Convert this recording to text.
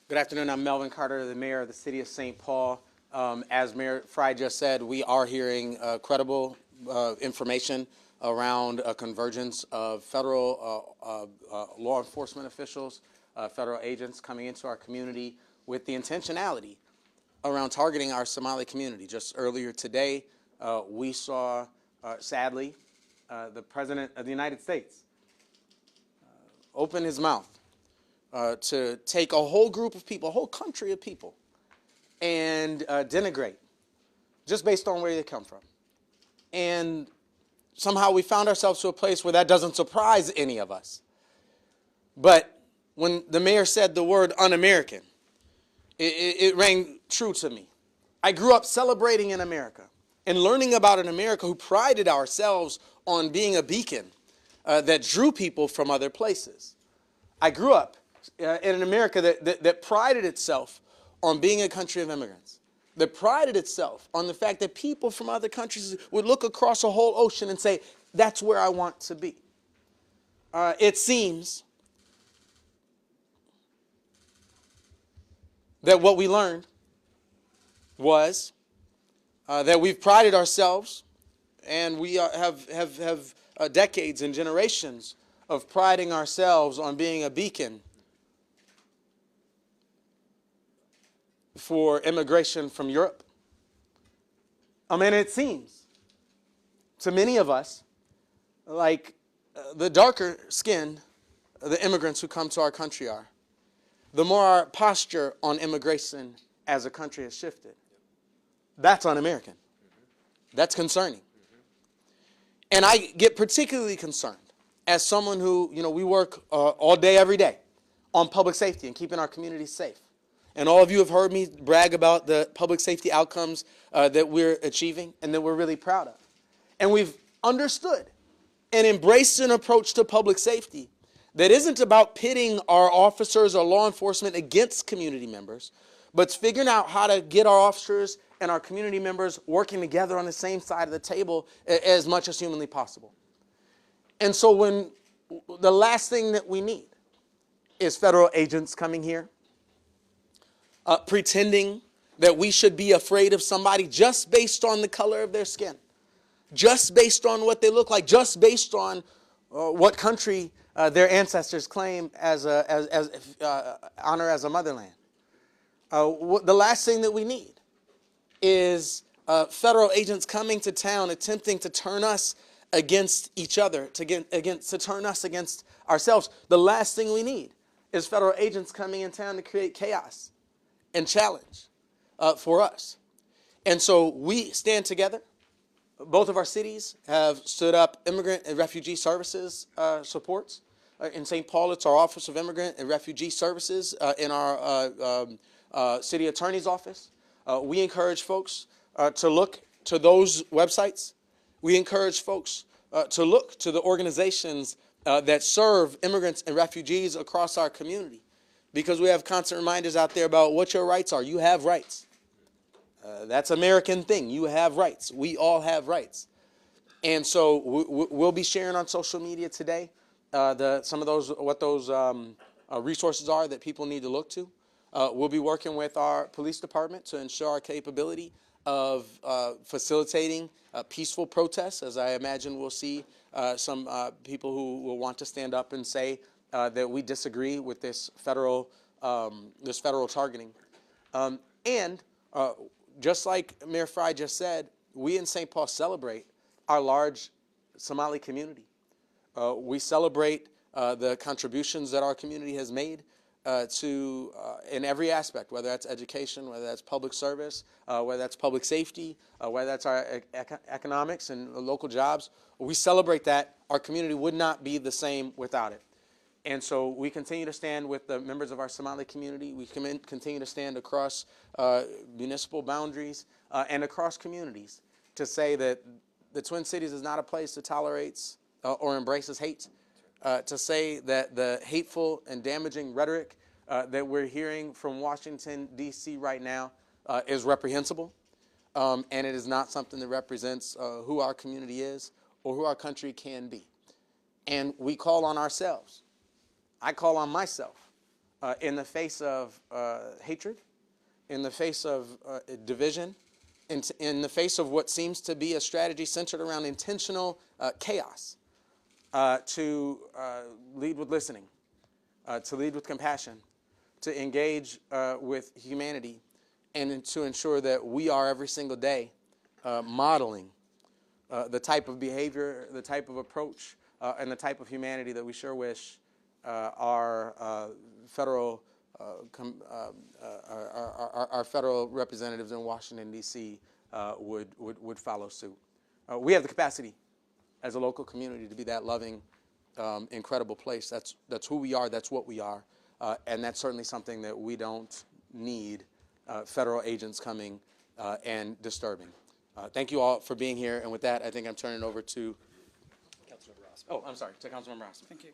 Good afternoon. I'm Melvin Carter, the mayor of the city of St. Paul. As Mayor Fry just said, we are hearing credible information around a convergence of federal law enforcement officials, federal agents coming into our community with the intentionality around targeting our Somali community. Just earlier today, we saw, sadly, the President of the United States open his mouth to take a whole group of people, a whole country of people, and denigrate just based on where they come from. And somehow we found ourselves to a place where that doesn't surprise any of us. But when the mayor said the word un-American, it rang true to me. I grew up celebrating in America and learning about an America who prided ourselves on being a beacon that drew people from other places. I grew up in an America that prided itself on being a country of immigrants, that prided itself on the fact that people from other countries would look across a whole ocean and say, that's where I want to be. It seems that what we learned was that we've prided ourselves, and we have decades and generations of priding ourselves on being a beacon for immigration from Europe. And it seems to many of us like the darker skinned the immigrants who come to our country are, the more our posture on immigration as a country has shifted. That's un-American. That's concerning. And I get particularly concerned as someone who, we work all day, every day on public safety and keeping our communities safe. And all of you have heard me brag about the public safety outcomes that we're achieving and that we're really proud of. And we've understood and embraced an approach to public safety that isn't about pitting our officers or law enforcement against community members, but it's figuring out how to get our officers and our community members working together on the same side of the table as much as humanly possible. And so when the last thing that we need is federal agents coming here, pretending that we should be afraid of somebody just based on the color of their skin, just based on what they look like, just based on what country their ancestors claim as honor as a motherland. The last thing that we need is federal agents coming to town attempting to turn us against each other, to turn us against ourselves. The last thing we need is federal agents coming in town to create chaos and challenge for us. And so we stand together. Both of our cities have stood up immigrant and refugee services supports. In St. Paul, it's our Office of Immigrant and Refugee Services in our city attorney's office. We encourage folks to look to those websites. We encourage folks to look to the organizations that serve immigrants and refugees across our community, because we have constant reminders out there about what your rights are. You have rights. That's an American thing. You have rights. We all have rights. And so we'll be sharing on social media today some of those, what those resources are that people need to look to. We'll be working with our police department to ensure our capability of facilitating peaceful protests, as I imagine we'll see some people who will want to stand up and say that we disagree with this federal targeting. And just like Mayor Fry just said, we in St. Paul celebrate our large Somali community. We celebrate the contributions that our community has made in every aspect, whether that's education, whether that's public service, whether that's public safety, whether that's our economics and local jobs. We celebrate that. Our community would not be the same without it. And so we continue to stand with the members of our Somali community. We continue to stand across municipal boundaries and across communities to say that the Twin Cities is not a place that tolerates or embraces hate. To say that the hateful and damaging rhetoric that we're hearing from Washington, D.C. right now is reprehensible, and it is not something that represents who our community is or who our country can be. And we call on ourselves. I call on myself in the face of hatred, in the face of division, in the face of what seems to be a strategy centered around intentional chaos, to lead with listening, to lead with compassion, to engage with humanity, and to ensure that we are every single day modeling the type of behavior, the type of approach, and the type of humanity that we sure wish our federal our federal representatives in Washington, D.C. Would follow suit. We have the capacity as a local community to be that loving, incredible place. That's who we are. That's what we are. And that's certainly something that we don't need federal agents coming and disturbing. Thank you all for being here. And with that, I think I'm turning it over to Councilmember Ross. Oh, I'm sorry, to Councilmember Ross. Thank you.